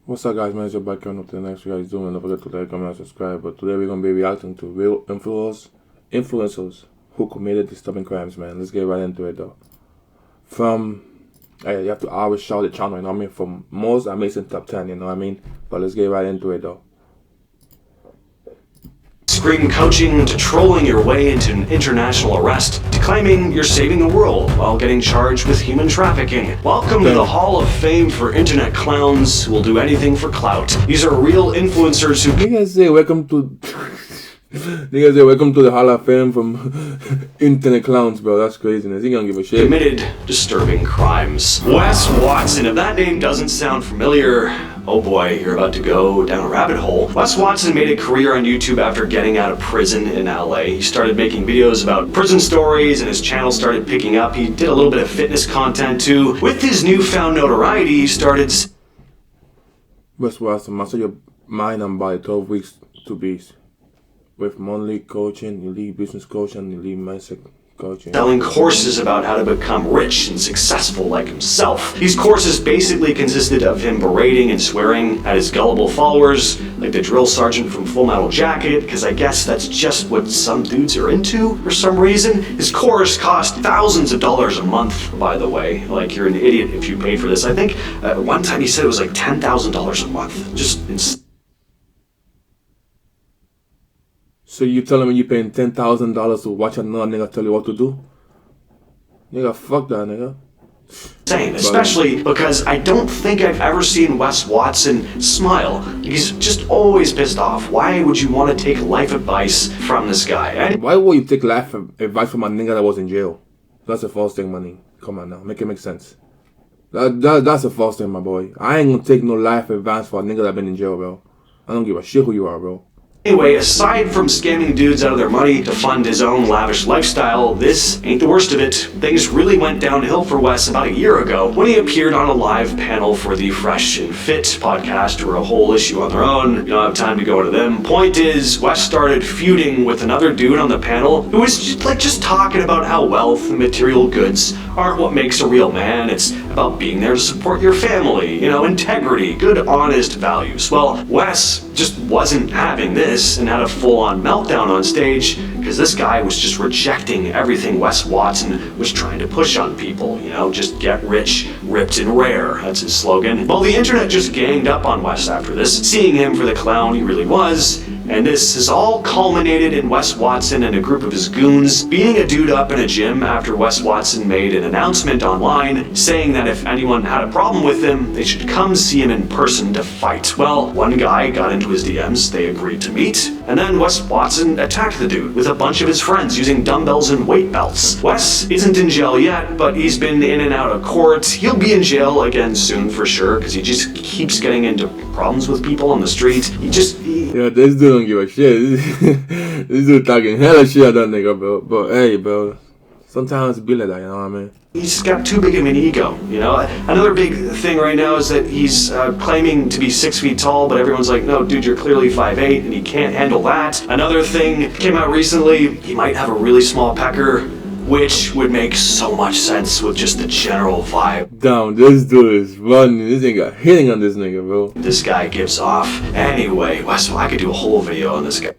What's up, guys? Man, it's your back coming up to the next guys doing. Don't forget to like, comment, and subscribe. But today we're gonna be reacting to real influencers who committed disturbing crimes. Man, let's get right into it though. From you have to always shout the channel. You know what I mean? From most amazing top 10. You know what I mean? But let's get right into it though. Scream coaching to trolling your way into an international arrest to claiming you're saving the world while getting charged with human trafficking. Welcome to the Hall of Fame for internet clowns who will do anything for clout. These are real influencers who Niggas say welcome to Niggas say welcome to the Hall of Fame from internet clowns, bro. That's craziness. He gonna give a shit. committed disturbing crimes. Wes Watson, if that name doesn't sound familiar, oh boy, you're about to go down a rabbit hole. Wes Watson made a career on YouTube after getting out of prison in LA. He started making videos about prison stories and his channel started picking up. He did a little bit of fitness content too. With his newfound notoriety, he started Wes Watson, master your mind and body 12 weeks to beast. With monthly coaching, elite business coaching, and elite mindset coaching. selling courses about how to become rich and successful like himself. These courses basically consisted of him berating and swearing at his gullible followers, like the drill sergeant from Full Metal Jacket, because I guess that's just what some dudes are into for some reason. His course cost thousands of dollars a month, by the way. Like, you're an idiot if you paid for this. I think one time he said it was like $10,000 a month. Just insane. So you telling me you paying $10,000 to watch another nigga tell you what to do? Nigga, fuck that nigga. Especially because I don't think I've ever seen Wes Watson smile. He's just always pissed off. Why would you want to take life advice from this guy? And Why would you take life advice from a nigga that was in jail? That's the false thing, money. Come on now, make it make sense. That's a false thing, my boy. I ain't gonna take no life advice for a nigga that been in jail, bro. I don't give a shit who you are, bro. anyway, aside from scamming dudes out of their money to fund his own lavish lifestyle, this ain't the worst of it. Things really went downhill for Wes about a year ago when he appeared on a live panel for the Fresh and Fit podcast, or a whole issue on their own. You don't have time to go into them. Point is, Wes started feuding with another dude on the panel who was just talking about how wealth and material goods aren't what makes a real man. It's about being there to support your family, integrity, good, honest values. Well, Wes just wasn't having this and had a full-on meltdown on stage because this guy was just rejecting everything Wes Watson was trying to push on people. Just get rich, ripped and rare. That's his slogan. Well, the internet just ganged up on Wes after this, seeing him for the clown he really was. And this has all culminated in Wes Watson and a group of his goons beating a dude up in a gym after Wes Watson made an announcement online saying that if anyone had a problem with him, they should come see him in person to fight. Well, one guy got into his DMs, they agreed to meet, and then Wes Watson attacked the dude with a bunch of his friends using dumbbells and weight belts. Wes isn't in jail yet, but he's been in and out of court. He'll be in jail again soon for sure, because he just keeps getting into problems with people on the street. Yeah, this dude don't give a shit. This dude talking hella shit at that nigga, bro. But hey, bro, sometimes it be like that, you know what I mean? He's got too big of an ego, Another big thing right now is that he's claiming to be 6 feet tall, but everyone's like, no, dude, you're clearly 5'8", and he can't handle that. Another thing came out recently, he might have a really small pecker, which would make so much sense with just the general vibe. Damn, this dude is running. This nigga hitting on this nigga, bro. This guy gives off. Anyway, Wes, I could do a whole video on this guy.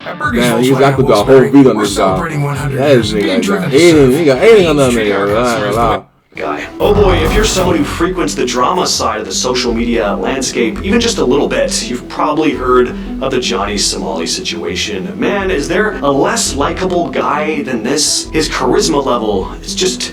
Man, he's actually got a whole beat on this guy. That is nigga hating on that nigga. Guy. Oh boy, if you're someone who frequents the drama side of the social media landscape, even just a little bit, you've probably heard of the Johnny Somali situation. Man, is there a less likable guy than this? His charisma level is just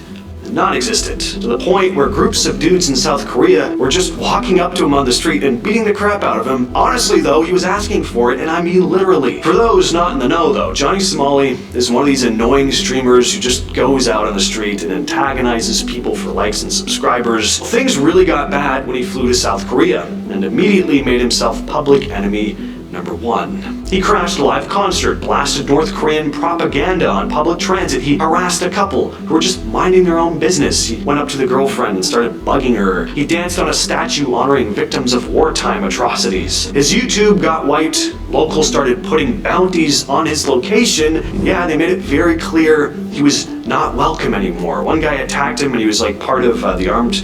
non-existent, to the point where groups of dudes in South Korea were just walking up to him on the street and beating the crap out of him. Honestly though, he was asking for it, and I mean literally. For those not in the know though, Johnny Somali is one of these annoying streamers who just goes out on the street and antagonizes people for likes and subscribers. Things really got bad when he flew to South Korea and immediately made himself public enemy number 1. He crashed a live concert, blasted North Korean propaganda on public transit. He harassed a couple who were just minding their own business. He went up to the girlfriend and started bugging her. He danced on a statue honoring victims of wartime atrocities. His YouTube got wiped. Locals started putting bounties on his location. Yeah, they made it very clear he was not welcome anymore. One guy attacked him and he was like part of the armed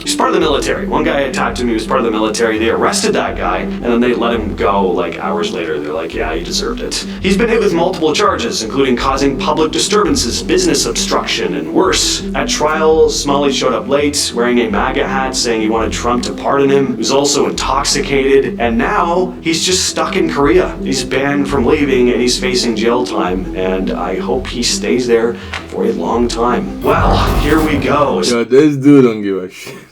He's part of the military. One guy had talked to me who was part of the military. They arrested that guy, and then they let him go like hours later. They're like, yeah, he deserved it. He's been hit with multiple charges, including causing public disturbances, business obstruction, and worse. At trial, Smalley showed up late, wearing a MAGA hat, saying he wanted Trump to pardon him. He was also intoxicated, and now he's just stuck in Korea. He's banned from leaving, and he's facing jail time, and I hope he stays there for a long time. Well, here we go. Yo, this dude don't give a shit.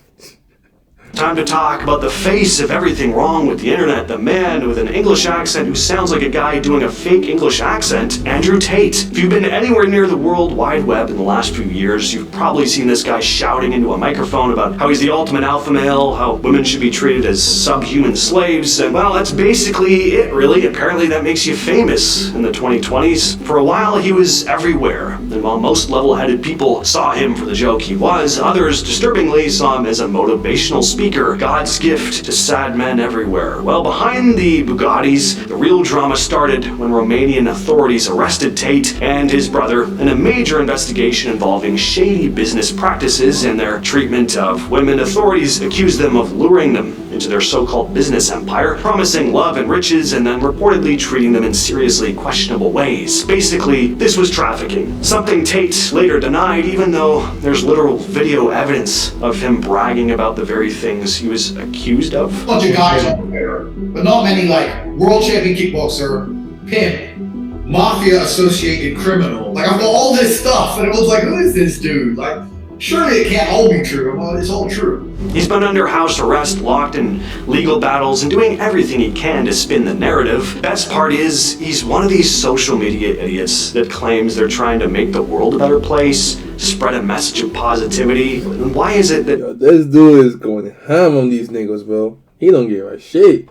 Time to talk about the face of everything wrong with the internet, the man with an English accent who sounds like a guy doing a fake English accent, Andrew Tate. If you've been anywhere near the World Wide Web in the last few years, you've probably seen this guy shouting into a microphone about how he's the ultimate alpha male, how women should be treated as subhuman slaves, and well, that's basically it, really. Apparently that makes you famous in the 2020s. For a while, he was everywhere, and while most level-headed people saw him for the joke he was, others, disturbingly, saw him as a motivational speaker, God's gift to sad men everywhere. Well, behind the Bugattis, the real drama started when Romanian authorities arrested Tate and his brother in a major investigation involving shady business practices and their treatment of women. Authorities accused them of luring them into their so-called business empire, promising love and riches, and then reportedly treating them in seriously questionable ways. Basically, this was trafficking, something Tate later denied, even though there's literal video evidence of him bragging about the very things he was accused of. A bunch of guys over there, but not many like world champion kickboxer, pimp, mafia associated criminal. Like I've got all this stuff, and it was like, who is this dude? Like, surely it can't all be true. Well, it's all true. He's been under house arrest, locked in legal battles, and doing everything he can to spin the narrative. Best part is, he's one of these social media idiots that claims they're trying to make the world a better place, spread a message of positivity. And why is it that... Yo, this dude is going ham on these niggas, bro. He don't give a shit.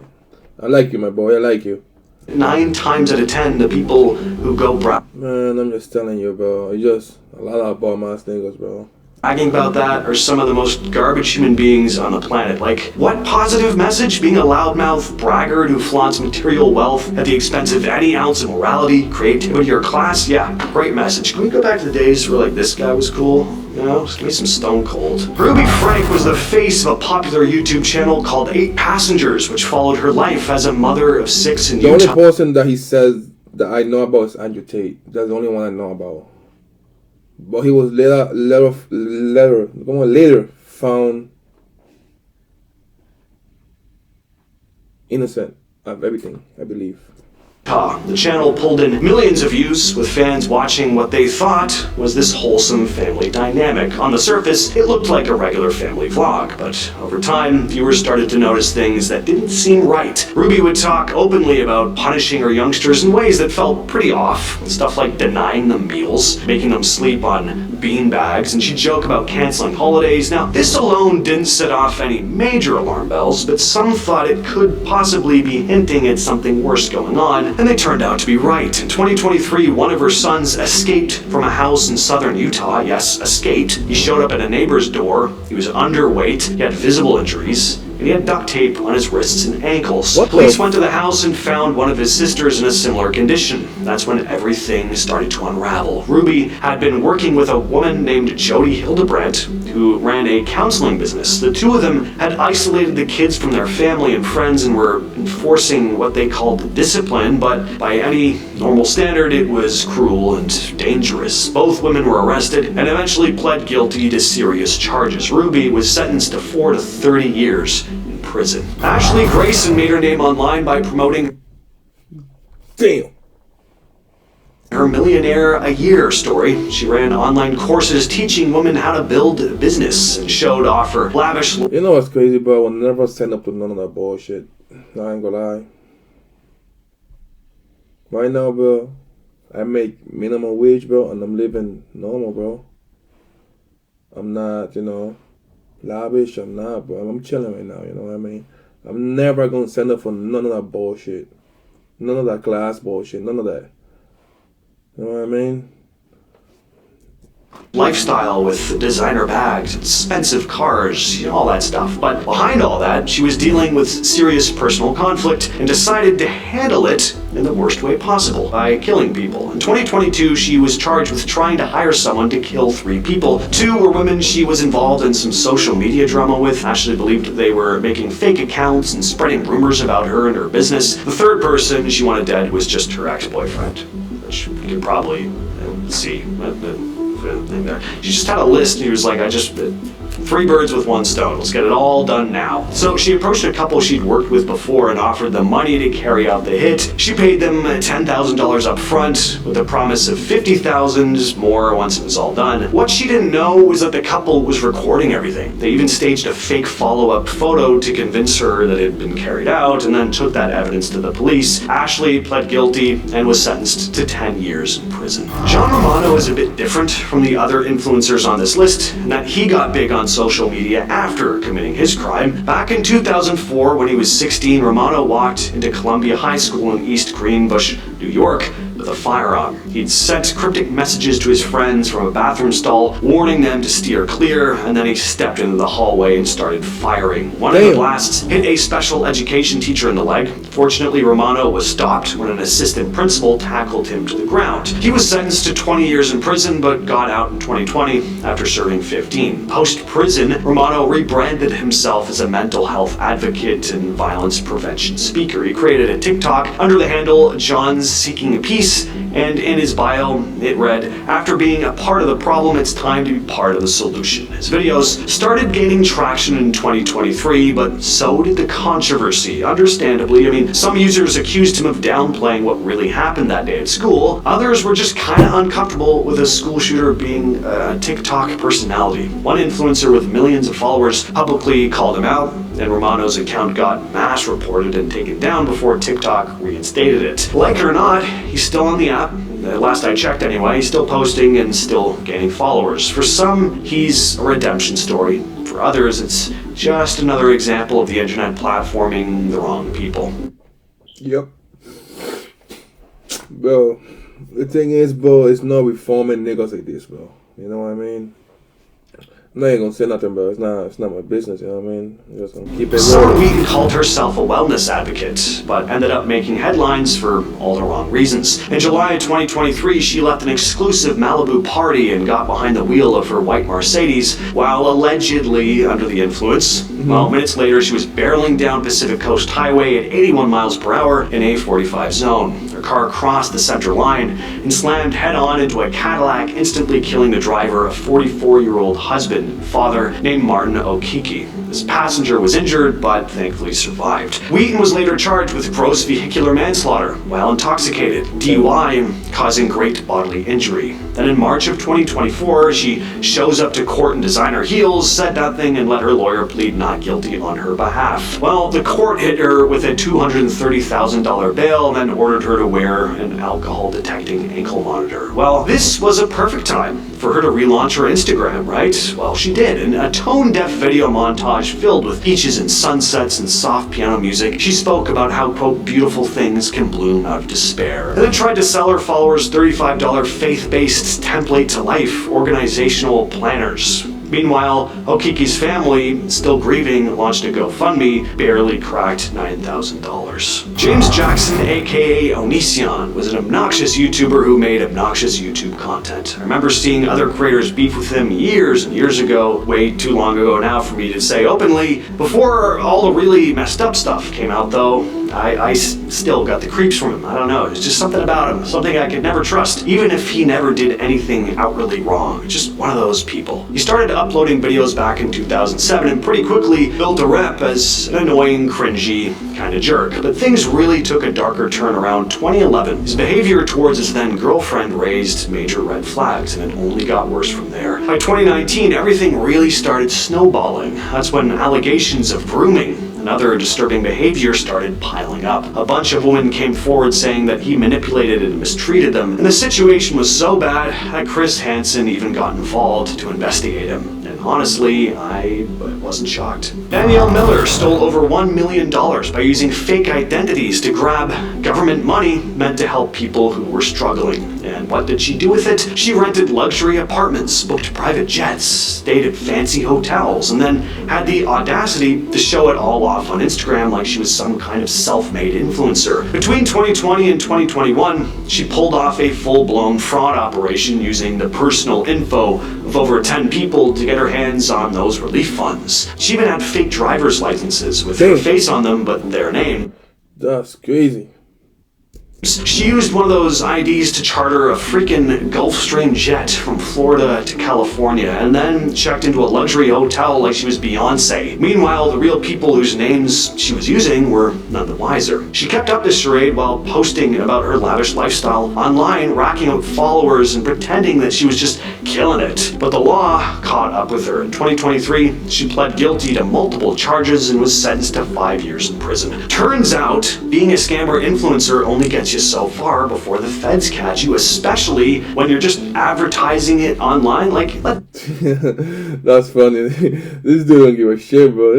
I like you, my boy. I like you. 9 times out of 10, the people who go Man, I'm just telling you, bro. It's just a lot of bum-ass niggas, bro. bragging about that are some of the most garbage human beings on the planet. Like, what positive message? Being a loudmouth braggart who flaunts material wealth at the expense of any ounce of morality, creativity, or class? Yeah, great message. Can we go back to the days where, like, this guy was cool? You know, just give me some Stone Cold. Ruby Frank was the face of a popular YouTube channel called 8 Passengers, which followed her life as a mother of 6 in Utah. The only person that he says that I know about is Andrew Tate. That's the only one I know about. But he was later found innocent of everything, I believe. The channel pulled in millions of views, with fans watching what they thought was this wholesome family dynamic. On the surface, it looked like a regular family vlog, but over time, viewers started to notice things that didn't seem right. Ruby would talk openly about punishing her youngsters in ways that felt pretty off. Stuff like denying them meals, making them sleep on bean bags, and she'd joke about canceling holidays. Now, this alone didn't set off any major alarm bells, but some thought it could possibly be hinting at something worse going on. And they turned out to be right. In 2023, one of her sons escaped from a house in southern Utah. Yes, escaped. He showed up at a neighbor's door. He was underweight. He had visible injuries. And he had duct tape on his wrists and ankles. Police went to the house and found one of his sisters in a similar condition. That's when everything started to unravel. Ruby had been working with a woman named Jody Hildebrandt, who ran a counseling business. The two of them had isolated the kids from their family and friends and were enforcing what they called discipline, but by any normal standard, it was cruel and dangerous. Both women were arrested and eventually pled guilty to serious charges. Ruby was sentenced to 4 to 30 years in prison. Ashley Grayson made her name online by promoting her Millionaire a Year story. She ran online courses teaching women how to build a business and showed off her lavish... You know what's crazy, bro? I will never sign up to none of that bullshit. I ain't gonna lie. Right now, bro, I make minimum wage, bro, and I'm living normal, bro. I'm not, lavish. I'm not, bro. I'm chilling right now, you know what I mean? I'm never gonna sign up for none of that bullshit. None of that class bullshit. None of that. You know what I mean? lifestyle with designer bags, expensive cars, all that stuff. But behind all that, she was dealing with serious personal conflict and decided to handle it in the worst way possible, by killing people. In 2022, she was charged with trying to hire someone to kill 3 people. 2 were women she was involved in some social media drama with. Ashley believed they were making fake accounts and spreading rumors about her and her business. The 3rd person she wanted dead was just her ex-boyfriend, which you can probably see. She just had a list, and he was like, 3 birds with 1 stone. Let's get it all done now. So she approached a couple she'd worked with before and offered them money to carry out the hit. She paid them $10,000 up front with a promise of $50,000 more once it was all done. What she didn't know was that the couple was recording everything. They even staged a fake follow-up photo to convince her that it had been carried out, and then took that evidence to the police. Ashley pled guilty and was sentenced to 10 years in prison. John Romano is a bit different from the other influencers on this list, in that he got big on social media after committing his crime. Back in 2004, when he was 16, Romano walked into Columbia High School in East Greenbush, New York, with a firearm. He'd sent cryptic messages to his friends from a bathroom stall, warning them to steer clear, and then he stepped into the hallway and started firing. One of the blasts hit a special education teacher in the leg. Fortunately, Romano was stopped when an assistant principal tackled him to the ground. He was sentenced to 20 years in prison, but got out in 2020 after serving 15. Post-prison, Romano rebranded himself as a mental health advocate and violence prevention speaker. He created a TikTok under the handle John's Seeking Peace, and in his bio, it read, "After being a part of the problem, it's time to be part of the solution." His videos started gaining traction in 2023, but so did the controversy, understandably. I mean, some users accused him of downplaying what really happened that day at school. Others were just kind of uncomfortable with a school shooter being a TikTok personality. One influencer with millions of followers publicly called him out, and Romano's account got mass reported and taken down before TikTok reinstated it. Like it or not, he's still on the app. Last I checked anyway, he's still posting and still gaining followers. For some, he's a redemption story. For others, it's just another example of the internet platforming the wrong people. Yep. Bro, the thing is, bro, it's no reforming niggas like this, bro. You know what I mean? I'm not even gonna say nothing, bro. It's not my business, you know what I mean? I'm just gonna keep it Sarah rolling. Wheaton called herself a wellness advocate, but ended up making headlines for all the wrong reasons. In July of 2023, she left an exclusive Malibu party and got behind the wheel of her white Mercedes while allegedly under the influence. Well, minutes later, she was barreling down Pacific Coast Highway at 81 miles per hour in a 45 zone. Her car crossed the center line and slammed head-on into a Cadillac, instantly killing the driver, a 44-year-old husband and father named Martin Okeke. His passenger was injured, but thankfully survived. Wheaton was later charged with gross vehicular manslaughter while intoxicated, DUI, causing great bodily injury. Then in March of 2024, she shows up to court in designer heels, said nothing, and let her lawyer plead not guilty on her behalf. Well, the court hit her with a $230,000 bail and then ordered her to wear an alcohol-detecting ankle monitor. Well, this was a perfect time for her to relaunch her Instagram, right? Well, she did. In a tone-deaf video montage filled with beaches and sunsets and soft piano music, she spoke about how, quote, beautiful things can bloom out of despair, and then tried to sell her followers $35 faith-based template to life organizational planners. Meanwhile, Okeke's family, still grieving, launched a GoFundMe, barely cracked $9,000. James Jackson, aka Onision, was an obnoxious YouTuber who made obnoxious YouTube content. I remember seeing other creators beef with him years and years ago, way too long ago now for me to say openly. Before all the really messed up stuff came out though, I still got the creeps from him. I don't know, it's just something about him, something I could never trust, even if he never did anything outwardly wrong. Just one of those people. He started uploading videos back in 2007 and pretty quickly built a rep as an annoying, cringy kind of jerk. But things really took a darker turn around 2011. His behavior towards his then girlfriend raised major red flags, and it only got worse from there. By 2019, everything really started snowballing. That's when allegations of grooming and other disturbing behavior started piling up. A bunch of women came forward saying that he manipulated and mistreated them, and the situation was so bad that Chris Hansen even got involved to investigate him. And honestly, I wasn't shocked. Danielle Miller stole over $1 million by using fake identities to grab government money meant to help people who were struggling. And what did she do with it? She rented luxury apartments, booked private jets, stayed at fancy hotels, and then had the audacity to show it all off on Instagram like she was some kind of self-made influencer. Between 2020 and 2021, she pulled off a full-blown fraud operation using the personal info of over 10 people to get her hands on those relief funds. She even had fake driver's licenses with her face on them but their name. That's crazy. She used one of those IDs to charter a freaking Gulfstream jet from Florida to California and then checked into a luxury hotel like she was Beyonce. Meanwhile, the real people whose names she was using were none the wiser. She kept up this charade while posting about her lavish lifestyle online, racking up followers and pretending that she was just killing it. But the law caught up with her. In 2023, she pled guilty to multiple charges and was sentenced to 5 years in prison. Turns out, being a scammer influencer only gets you so far before the feds catch you, especially when you're just advertising it online. Like, that's funny. This dude don't give a shit, bro.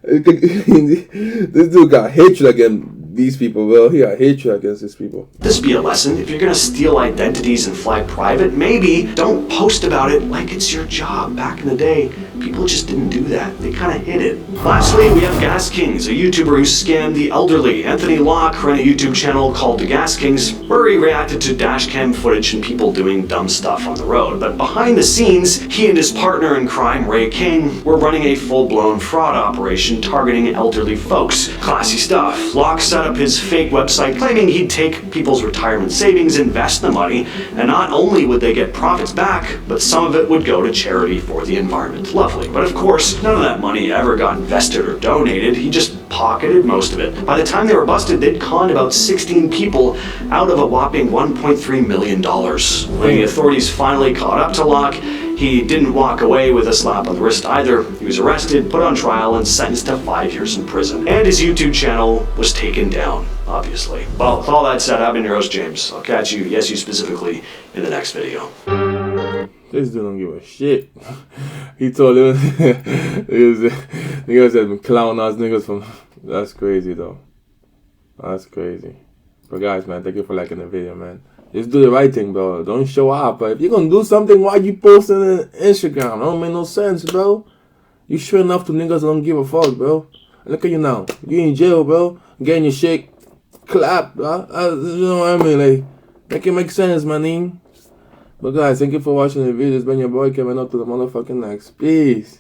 This dude got hatred against these people, bro. He got hatred against these people. This be a lesson. If you're gonna steal identities and fly private, maybe don't post about it like it's your job. Back in the day, people just didn't do that. They kind of hid it. Lastly, we have Gas Kings, a YouTuber who scammed the elderly. Anthony Locke ran a YouTube channel called The Gas Kings, where he reacted to dashcam footage and people doing dumb stuff on the road. But behind the scenes, he and his partner in crime, Ray King, were running a full-blown fraud operation targeting elderly folks. Classy stuff. Locke set up his fake website claiming he'd take people's retirement savings, invest the money, and not only would they get profits back, but some of it would go to charity for the environment. Lovely. But of course, none of that money ever got invested or donated. He just pocketed most of it. By the time they were busted, they'd conned about 16 people out of a whopping $1.3 million. When the authorities finally caught up to Locke, he didn't walk away with a slap on the wrist either. He was arrested, put on trial, and sentenced to 5 years in prison. And his YouTube channel was taken down, obviously. Well, with all that said, I've been your host, James. I'll catch you, yes, you specifically, in the next video. This dude don't give a shit. He told him niggas had been clowning us niggas from. That's crazy though. That's crazy. But guys, man, thank you for liking the video, man. Just do the right thing, bro. Don't show up. But if you're gonna do something, why you posting it on Instagram? That don't make no sense, bro. You sure enough to niggas don't give a fuck, bro. Look at you now. You in jail, bro. Getting your shit clapped, bro. You know what I mean? Like, make it make sense, man. But guys, thank you for watching the video. It's been your boy Kevin up to the motherfucking next. Peace.